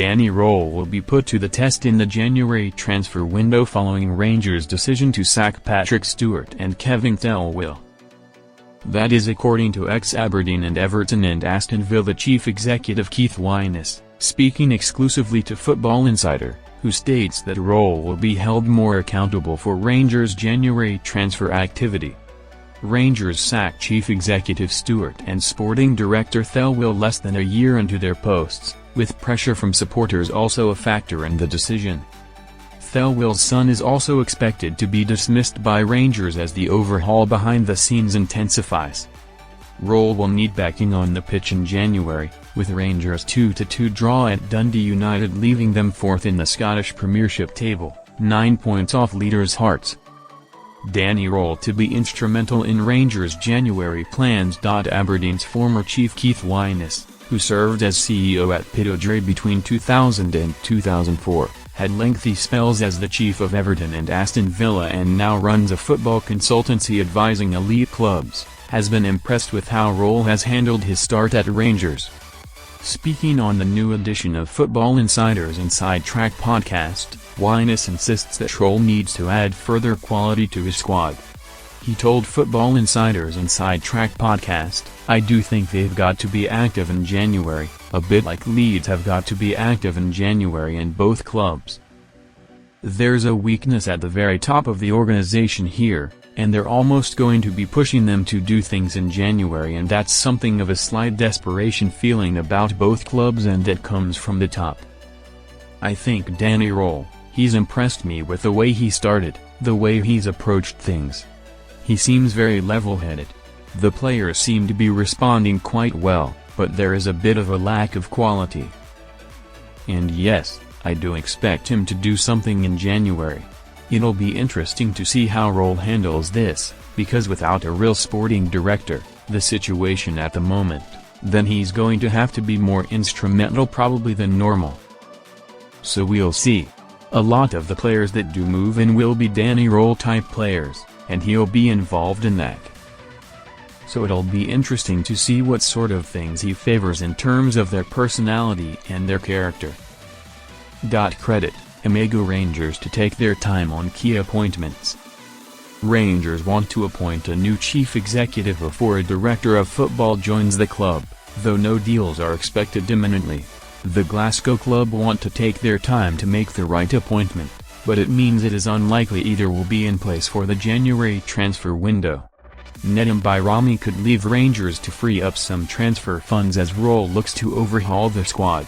Danny Rohl will be put to the test in the January transfer window following Rangers' decision to sack Patrick Stewart and Kevin Thelwell. That is according to ex-Aberdeen and Everton and Aston Villa chief executive Keith Wyness, speaking exclusively to Football Insider, who states that Rohl will be held more accountable for Rangers' January transfer activity. Rangers sacked chief executive Stewart and sporting director Thelwell less than a year into their posts, with pressure from supporters also a factor in the decision. Thelwell's son is also expected to be dismissed by Rangers as the overhaul behind the scenes intensifies. Rohl will need backing on the pitch in January, with Rangers' 2-2 draw at Dundee United leaving them fourth in the Scottish Premiership table, 9 points off leaders Hearts. Danny Rohl to be instrumental in Rangers' January plans. Aberdeen's former chief Keith Wyness, who served as CEO at Pittodrie between 2000 and 2004, had lengthy spells as the chief of Everton and Aston Villa and now runs a football consultancy advising elite clubs, has been impressed with how Rohl has handled his start at Rangers. Speaking on the new edition of Football Insider's Inside Track podcast, Wyness insists that Rohl needs to add further quality to his squad. He told Football Insider's Inside Track podcast, "I do think they've got to be active in January, a bit like Leeds have got to be active in January in both clubs. There's a weakness at the very top of the organization here, and they're almost going to be pushing them to do things in January, and that's something of a slight desperation feeling about both clubs, and that comes from the top. I think Danny Rohl, he's impressed me with the way he started, the way he's approached things. He seems very level-headed. The players seem to be responding quite well, but there is a bit of a lack of quality. And yes, I do expect him to do something in January. It'll be interesting to see how Rohl handles this, because without a real sporting director, the situation at the moment, then he's going to have to be more instrumental probably than normal. So we'll see. A lot of the players that do move in will be Danny Rohl type players, and he'll be involved in that. So it'll be interesting to see what sort of things he favors in terms of their personality and their character. Credit Imego Rangers to take their time on key appointments. Rangers want to appoint a new chief executive before a director of football joins the club, though no deals are expected imminently. The Glasgow club want to take their time to make the right appointment, but it means it is unlikely either will be in place for the January transfer window. Nedim Bayrami could leave Rangers to free up some transfer funds as Rohl looks to overhaul the squad.